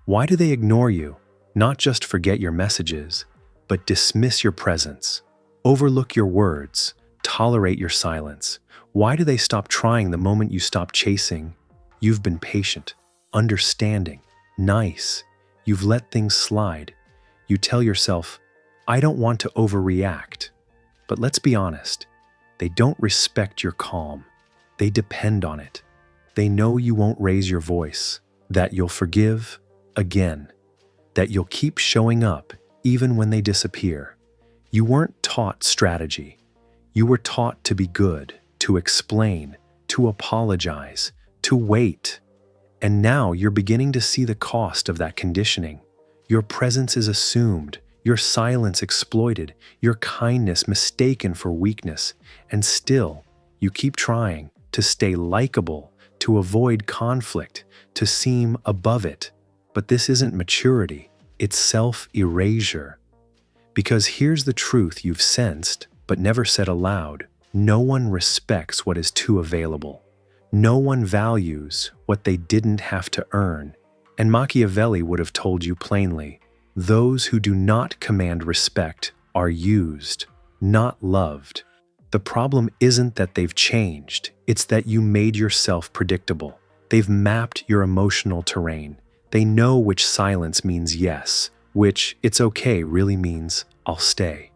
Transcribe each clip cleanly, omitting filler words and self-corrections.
Why do they ignore you? Not just forget your messages, but dismiss your presence, overlook your words, tolerate your silence. Why do they stop trying the moment you stop chasing? You've been patient, understanding, nice. You've let things slide. You tell yourself, I don't want to overreact. But let's be honest, they don't respect your calm. They depend on it. They know you won't raise your voice, that you'll forgive again, that you'll keep showing up even when they disappear. You weren't taught strategy. You were taught to be good, to explain, to apologize, to wait. And now you're beginning to see the cost of that conditioning. Your presence is assumed, your silence exploited, your kindness mistaken for weakness, and still you keep trying to stay likable, to avoid conflict, to seem above it. But this isn't maturity, it's self-erasure. Because here's the truth you've sensed, but never said aloud. No one respects what is too available. No one values what they didn't have to earn. And Machiavelli would have told you plainly, those who do not command respect are used, not loved. The problem isn't that they've changed, it's that you made yourself predictable. They've mapped your emotional terrain. They know which silence means yes, which it's okay really means I'll stay.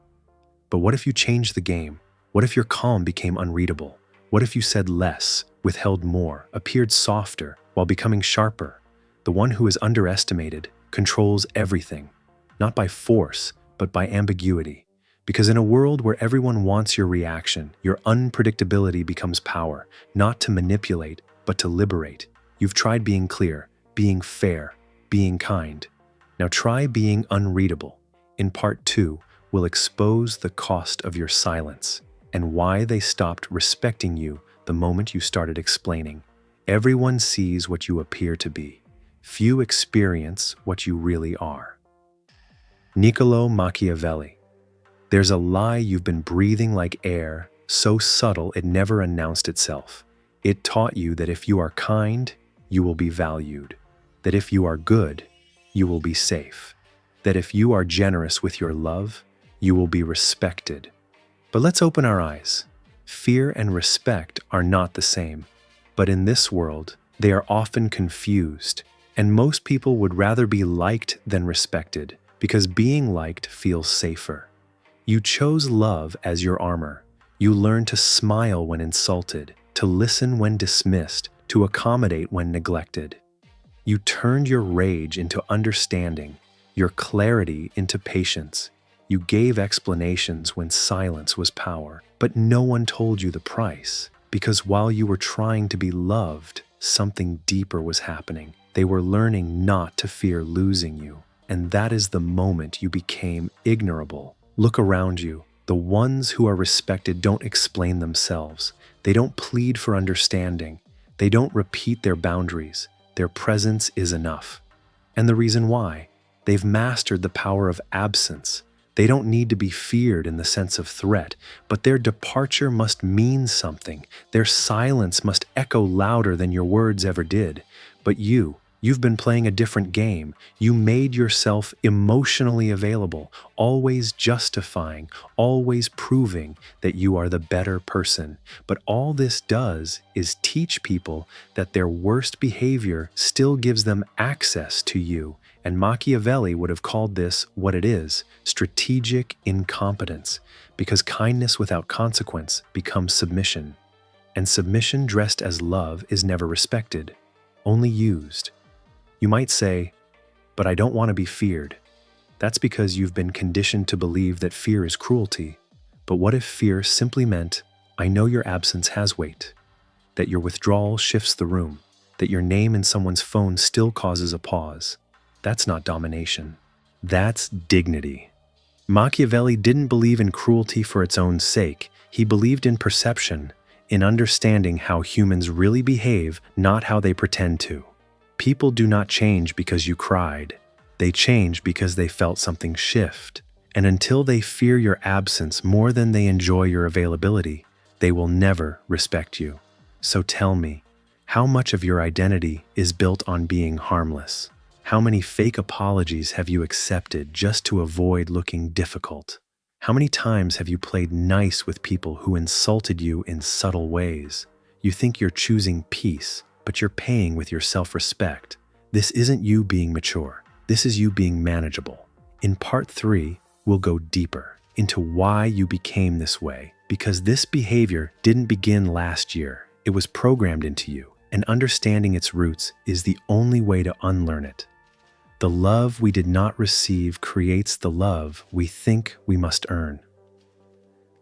But what if you changed the game? What if your calm became unreadable? What if you said less, withheld more, appeared softer while becoming sharper? The one who is underestimated controls everything, not by force, but by ambiguity. Because in a world where everyone wants your reaction, your unpredictability becomes power, not to manipulate, but to liberate. You've tried being clear, being fair, being kind. Now try being unreadable. In part 2, we'll expose the cost of your silence and why they stopped respecting you the moment you started explaining. Everyone sees what you appear to be. Few experience what you really are. Niccolo Machiavelli. There's a lie you've been breathing like air, so subtle it never announced itself. It taught you that if you are kind, you will be valued. That if you are good, you will be safe. That if you are generous with your love, you will be respected. But let's open our eyes. Fear and respect are not the same. But in this world, they are often confused. And most people would rather be liked than respected, because being liked feels safer. You chose love as your armor. You learned to smile when insulted, to listen when dismissed, to accommodate when neglected. You turned your rage into understanding, your clarity into patience. You gave explanations when silence was power, but no one told you the price, because while you were trying to be loved, something deeper was happening. They were learning not to fear losing you, and that is the moment you became ignorable. Look around you. The ones who are respected don't explain themselves. They don't plead for understanding. They don't repeat their boundaries. Their presence is enough. And the reason why? They've mastered the power of absence. They don't need to be feared in the sense of threat, but their departure must mean something. Their silence must echo louder than your words ever did. But you've been playing a different game. You made yourself emotionally available, always justifying, always proving that you are the better person. But all this does is teach people that their worst behavior still gives them access to you. And Machiavelli would have called this what it is, strategic incompetence, because kindness without consequence becomes submission. And submission dressed as love is never respected, only used. You might say, but I don't want to be feared. That's because you've been conditioned to believe that fear is cruelty. But what if fear simply meant, I know your absence has weight, that your withdrawal shifts the room, that your name in someone's phone still causes a pause? That's not domination. That's dignity. Machiavelli didn't believe in cruelty for its own sake. He believed in perception, in understanding how humans really behave, not how they pretend to. People do not change because you cried. They change because they felt something shift. And until they fear your absence more than they enjoy your availability, they will never respect you. So tell me, how much of your identity is built on being harmless? How many fake apologies have you accepted just to avoid looking difficult? How many times have you played nice with people who insulted you in subtle ways? You think you're choosing peace, but you're paying with your self-respect. This isn't you being mature. This is you being manageable. In part 3, we'll go deeper into why you became this way, because this behavior didn't begin last year. It was programmed into you, and understanding its roots is the only way to unlearn it. The love we did not receive creates the love we think we must earn.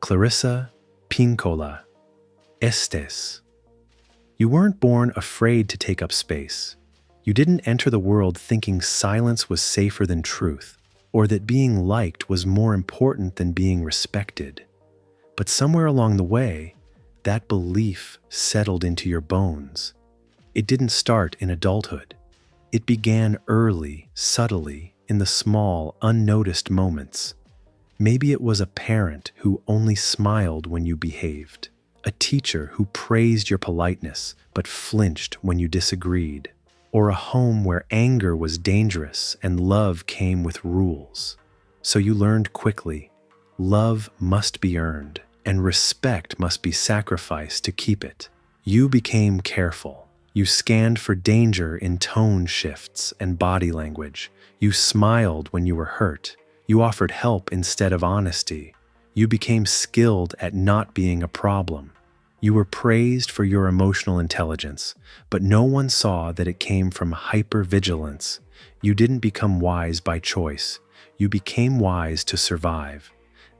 Clarissa Pinkola Estes. You weren't born afraid to take up space. You didn't enter the world thinking silence was safer than truth, or that being liked was more important than being respected. But somewhere along the way, that belief settled into your bones. It didn't start in adulthood. It began early, subtly, in the small, unnoticed moments. Maybe it was a parent who only smiled when you behaved, a teacher who praised your politeness but flinched when you disagreed, or a home where anger was dangerous and love came with rules. So you learned quickly, love must be earned, and respect must be sacrificed to keep it. You became careful. You scanned for danger in tone shifts and body language. You smiled when you were hurt. You offered help instead of honesty. You became skilled at not being a problem. You were praised for your emotional intelligence, but no one saw that it came from hypervigilance. You didn't become wise by choice. You became wise to survive.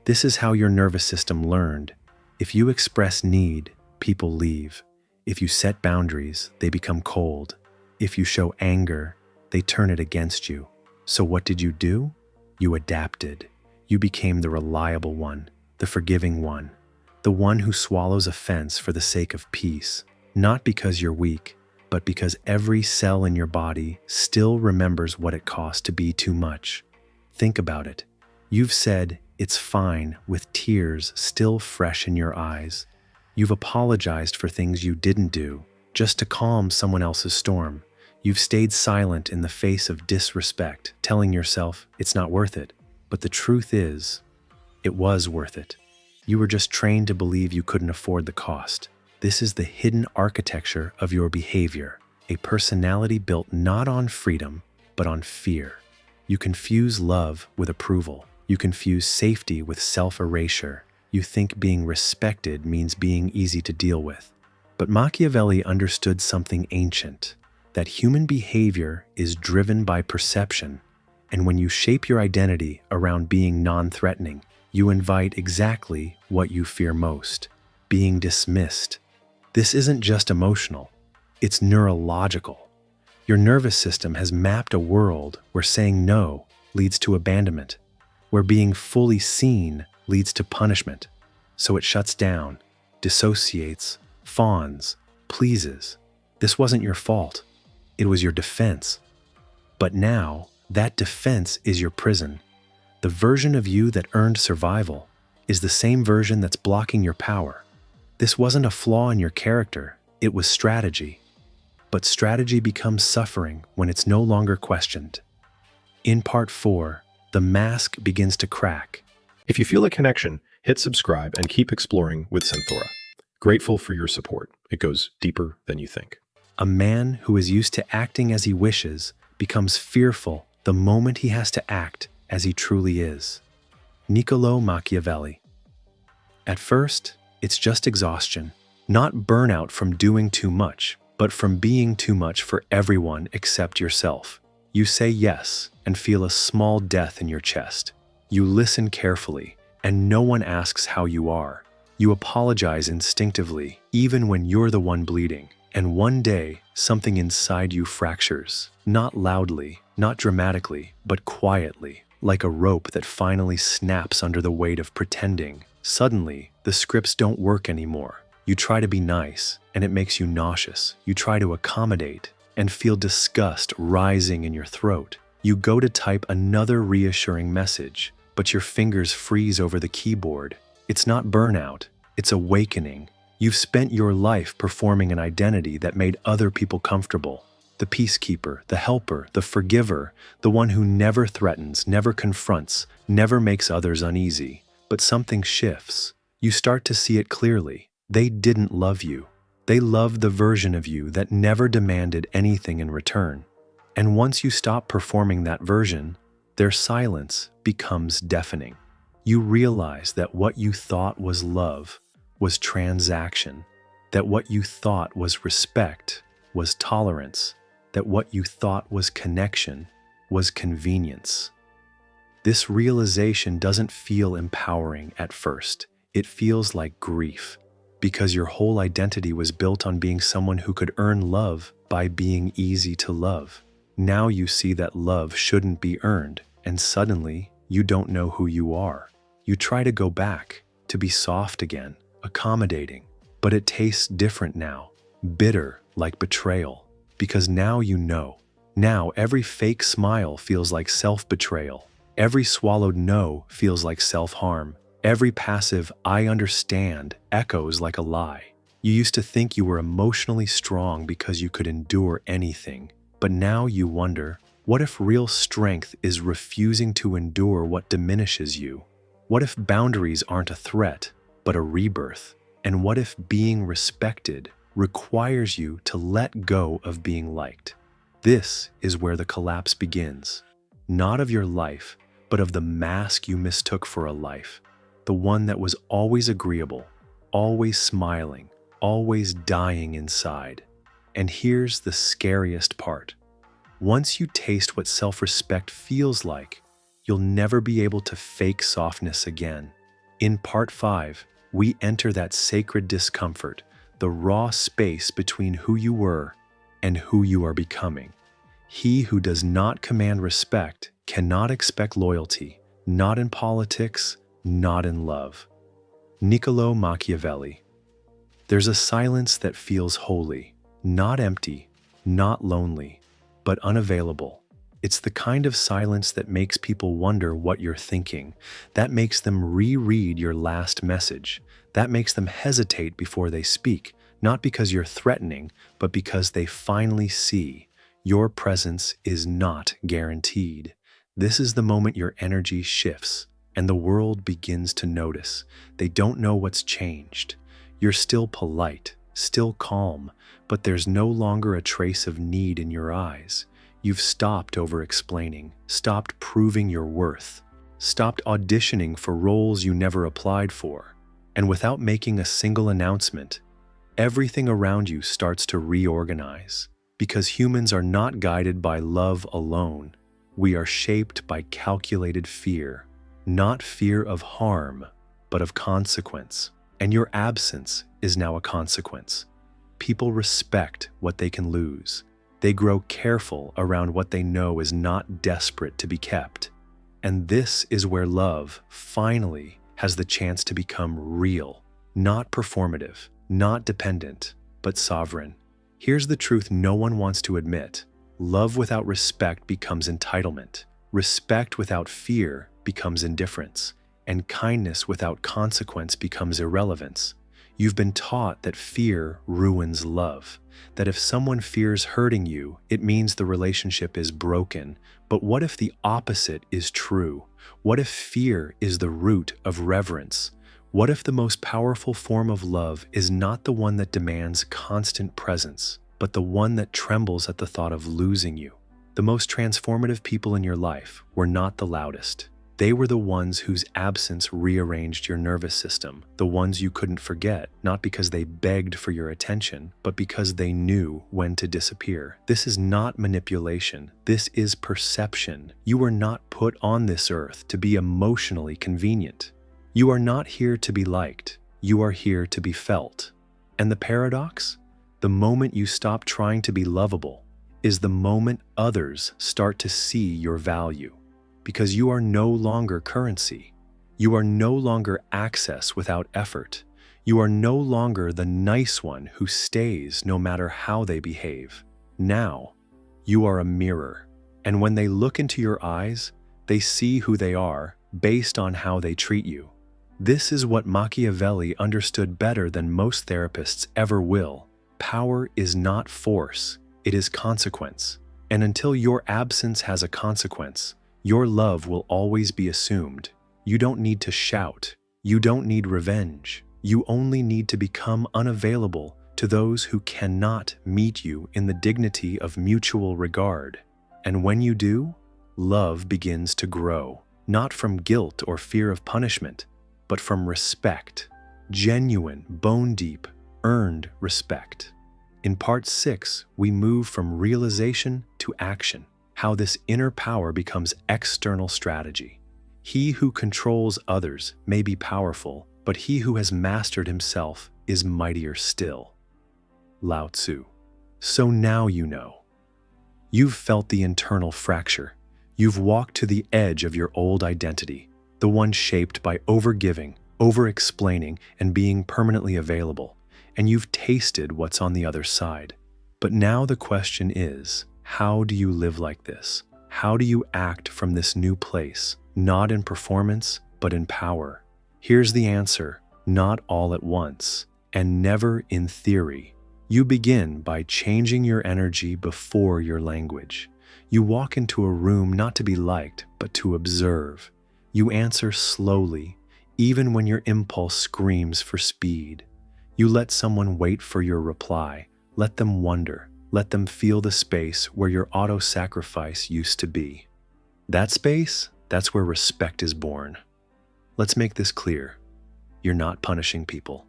This is how your nervous system learned. If you express need, people leave. If you set boundaries, they become cold. If you show anger, they turn it against you. So what did you do? You adapted. You became the reliable one, the forgiving one, the one who swallows offense for the sake of peace, not because you're weak, but because every cell in your body still remembers what it cost to be too much. Think about it. You've said, "It's fine," with tears still fresh in your eyes. You've apologized for things you didn't do, just to calm someone else's storm. You've stayed silent in the face of disrespect, telling yourself it's not worth it. But the truth is, it was worth it. You were just trained to believe you couldn't afford the cost. This is the hidden architecture of your behavior, a personality built not on freedom, but on fear. You confuse love with approval. You confuse safety with self-erasure. You think being respected means being easy to deal with. But Machiavelli understood something ancient, that human behavior is driven by perception, and when you shape your identity around being non-threatening, you invite exactly what you fear most, being dismissed. This isn't just emotional, it's neurological. Your nervous system has mapped a world where saying no leads to abandonment, where being fully seen leads to punishment. So it shuts down, dissociates, fawns, pleases. This wasn't your fault. It was your defense. But now, that defense is your prison. The version of you that earned survival is the same version that's blocking your power. This wasn't a flaw in your character, it was strategy. But strategy becomes suffering when it's no longer questioned. In part 4, the mask begins to crack. If you feel a connection, hit subscribe and keep exploring with Senthora. Grateful for your support. It goes deeper than you think. A man who is used to acting as he wishes becomes fearful the moment he has to act as he truly is. Niccolo Machiavelli. At first, it's just exhaustion, not burnout from doing too much, but from being too much for everyone except yourself. You say yes and feel a small death in your chest. You listen carefully, and no one asks how you are. You apologize instinctively, even when you're the one bleeding. And one day, something inside you fractures. Not loudly, not dramatically, but quietly, like a rope that finally snaps under the weight of pretending. Suddenly, the scripts don't work anymore. You try to be nice, and it makes you nauseous. You try to accommodate, and feel disgust rising in your throat. You go to type another reassuring message, but your fingers freeze over the keyboard. It's not burnout, it's awakening. You've spent your life performing an identity that made other people comfortable. The peacekeeper, the helper, the forgiver, the one who never threatens, never confronts, never makes others uneasy. But something shifts. You start to see it clearly. They didn't love you. They loved the version of you that never demanded anything in return. And once you stop performing that version, their silence becomes deafening. You realize that what you thought was love was transaction, that what you thought was respect was tolerance, that what you thought was connection was convenience. This realization doesn't feel empowering at first. It feels like grief, because your whole identity was built on being someone who could earn love by being easy to love. Now you see that love shouldn't be earned, and suddenly you don't know who you are. You try to go back, to be soft again, accommodating, but it tastes different now, bitter like betrayal, because now you know. Now every fake smile feels like self-betrayal. Every swallowed no feels like self-harm. Every passive "I understand" echoes like a lie. You used to think you were emotionally strong because you could endure anything, but now you wonder, what if real strength is refusing to endure what diminishes you? What if boundaries aren't a threat, but a rebirth? And what if being respected requires you to let go of being liked? This is where the collapse begins. Not of your life, but of the mask you mistook for a life. The one that was always agreeable, always smiling, always dying inside. And here's the scariest part. Once you taste what self-respect feels like, you'll never be able to fake softness again. In part 5, we enter that sacred discomfort, the raw space between who you were and who you are becoming. He who does not command respect cannot expect loyalty, not in politics, not in love. Niccolo Machiavelli. There's a silence that feels holy, not empty, not lonely, but unavailable. It's the kind of silence that makes people wonder what you're thinking, that makes them reread your last message, that makes them hesitate before they speak, not because you're threatening, but because they finally see your presence is not guaranteed. This is the moment your energy shifts, and the world begins to notice. They don't know what's changed. You're still polite, still calm, but there's no longer a trace of need in your eyes. You've stopped over-explaining, stopped proving your worth, stopped auditioning for roles you never applied for. And without making a single announcement, everything around you starts to reorganize. Because humans are not guided by love alone. We are shaped by calculated fear. Not fear of harm, but of consequence. And your absence is now a consequence. People respect what they can lose. They grow careful around what they know is not desperate to be kept. And this is where love, finally, has the chance to become real. Not performative, not dependent, but sovereign. Here's the truth no one wants to admit. Love without respect becomes entitlement. Respect without fear becomes indifference, and kindness without consequence becomes irrelevance. You've been taught that fear ruins love, that if someone fears hurting you, it means the relationship is broken. But what if the opposite is true? What if fear is the root of reverence? What if the most powerful form of love is not the one that demands constant presence, but the one that trembles at the thought of losing you? The most transformative people in your life were not the loudest. They were the ones whose absence rearranged your nervous system, the ones you couldn't forget, not because they begged for your attention, but because they knew when to disappear. This is not manipulation. This is perception. You were not put on this earth to be emotionally convenient. You are not here to be liked. You are here to be felt. And the paradox? The moment you stop trying to be lovable is the moment others start to see your value. Because you are no longer currency. You are no longer access without effort. You are no longer the nice one who stays no matter how they behave. Now, you are a mirror. And when they look into your eyes, they see who they are based on how they treat you. This is what Machiavelli understood better than most therapists ever will. Power is not force. it is consequence. And until your absence has a consequence, your love will always be assumed. You don't need to shout. You don't need revenge. You only need to become unavailable to those who cannot meet you in the dignity of mutual regard. And when you do, love begins to grow, not from guilt or fear of punishment, but from respect, genuine, bone-deep, earned respect. In part 6, we move from realization to action, how this inner power becomes external strategy. He who controls others may be powerful, but he who has mastered himself is mightier still. Lao Tzu. So now you know. You've felt the internal fracture. You've walked to the edge of your old identity, the one shaped by overgiving, over-explaining, and being permanently available. And you've tasted what's on the other side. But now the question is, how do you live like this? How do you act from this new place, not in performance, but in power? Here's the answer: not all at once, and never in theory. You begin by changing your energy before your language. You walk into a room not to be liked, but to observe. You answer slowly, even when your impulse screams for speed. You let someone wait for your reply. Let them wonder. Let them feel the space where your auto-sacrifice used to be. That space, that's where respect is born. Let's make this clear. You're not punishing people.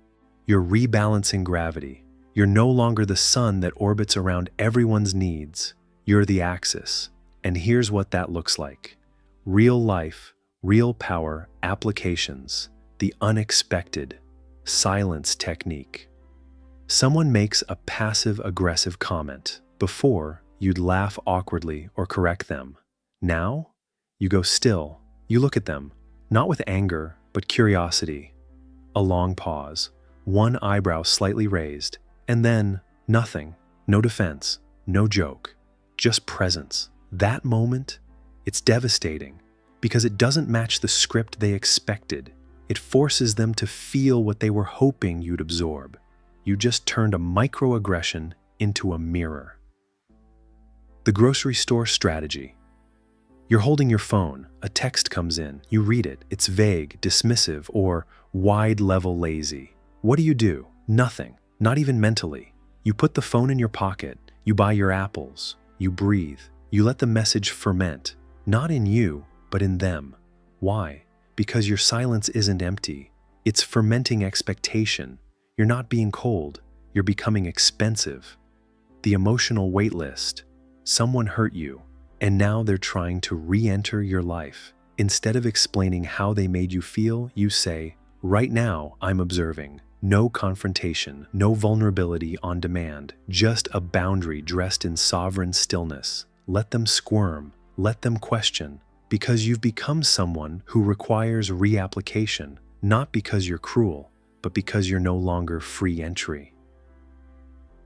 You're rebalancing gravity. You're no longer the sun that orbits around everyone's needs. You're the axis. And here's what that looks like. Real life, real power, applications, the unexpected, silence technique. Someone makes a passive-aggressive comment. Before, you'd laugh awkwardly or correct them. Now, you go still. You look at them, not with anger, but curiosity. A long pause, one eyebrow slightly raised, and then nothing. No defense, no joke, just presence. That moment, it's devastating because it doesn't match the script they expected. It forces them to feel what they were hoping you'd absorb. You just turned a microaggression into a mirror. The grocery store strategy. You're holding your phone, a text comes in, you read it, it's vague, dismissive, or wide-level lazy. What do? Nothing, not even mentally. You put the phone in your pocket, you buy your apples, you breathe, you let the message ferment, not in you, but in them. Why? Because your silence isn't empty. It's fermenting expectation. You're not being cold, you're becoming expensive. The emotional wait list. Someone hurt you, and now they're trying to re-enter your life. Instead of explaining how they made you feel, you say, right now I'm observing. No confrontation, no vulnerability on demand, just a boundary dressed in sovereign stillness. Let them squirm, let them question, because you've become someone who requires reapplication, not because you're cruel, but because you're no longer free entry.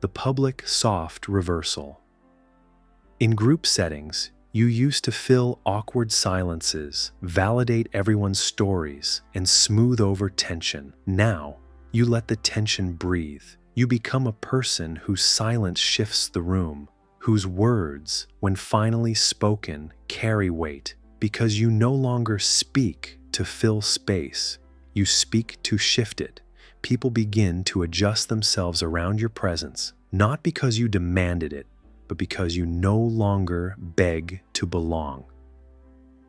The public soft reversal. In group settings, you used to fill awkward silences, validate everyone's stories, and smooth over tension. Now, you let the tension breathe. You become a person whose silence shifts the room, whose words, when finally spoken, carry weight, because you no longer speak to fill space. You speak to shift it. People begin to adjust themselves around your presence, not because you demanded it, but because you no longer beg to belong.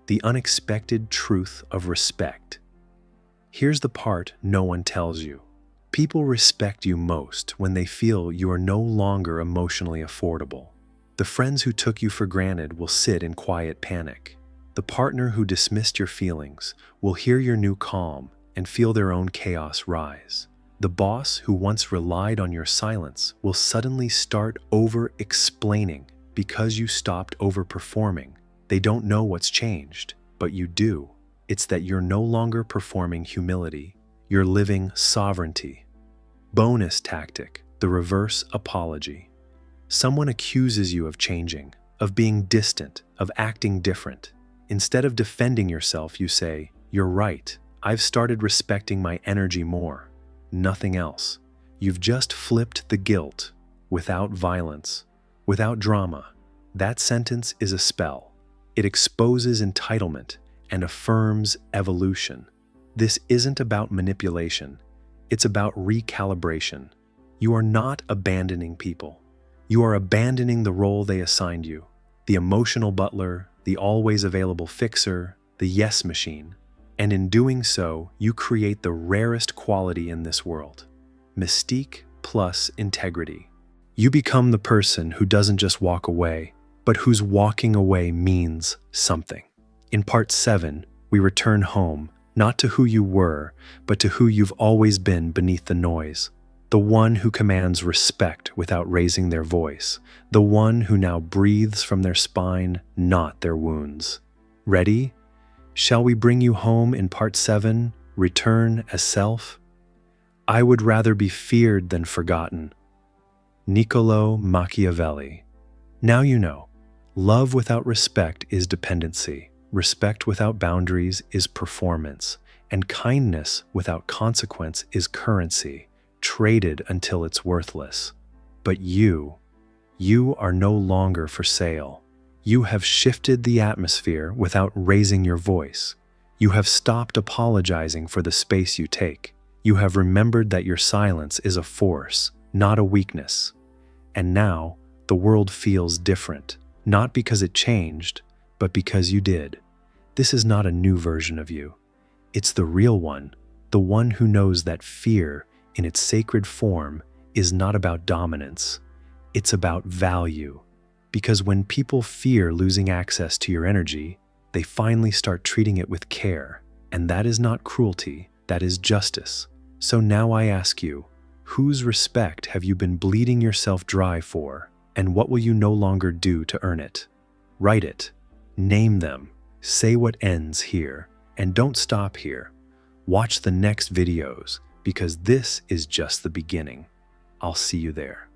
The unexpected truth of respect. Here's the part no one tells you. People respect you most when they feel you are no longer emotionally affordable. The friends who took you for granted will sit in quiet panic. The partner who dismissed your feelings will hear your new calm and feel their own chaos rise. The boss who once relied on your silence will suddenly start over-explaining because you stopped overperforming. They don't know what's changed, but you do. It's that you're no longer performing humility. You're living sovereignty. Bonus tactic, the reverse apology. Someone accuses you of changing, of being distant, of acting different. Instead of defending yourself, you say, "You're right. I've started respecting my energy more." Nothing else. You've just flipped the guilt without violence, without drama. That sentence is a spell. It exposes entitlement and affirms evolution. This isn't about manipulation. It's about recalibration. You are not abandoning people. You are abandoning the role they assigned you. The emotional butler, the always available fixer, the yes machine. And in doing so, you create the rarest quality in this world. Mystique plus integrity. You become the person who doesn't just walk away, but whose walking away means something. In part 7, we return home, not to who you were, but to who you've always been beneath the noise. The one who commands respect without raising their voice. The one who now breathes from their spine, not their wounds. Ready? Shall we bring you home in part 7, Return as Self? I would rather be feared than forgotten. Niccolo Machiavelli. Now you know. Love without respect is dependency. Respect without boundaries is performance. And kindness without consequence is currency, traded until it's worthless. But you are no longer for sale. You have shifted the atmosphere without raising your voice. You have stopped apologizing for the space you take. You have remembered that your silence is a force, not a weakness. And now, the world feels different, not because it changed, but because you did. This is not a new version of you. It's the real one, the one who knows that fear, in its sacred form, is not about dominance. It's about value. Because when people fear losing access to your energy, they finally start treating it with care. And that is not cruelty, that is justice. So now I ask you, whose respect have you been bleeding yourself dry for? And what will you no longer do to earn it? Write it. Name them. Say what ends here. And don't stop here. Watch the next videos, because this is just the beginning. I'll see you there.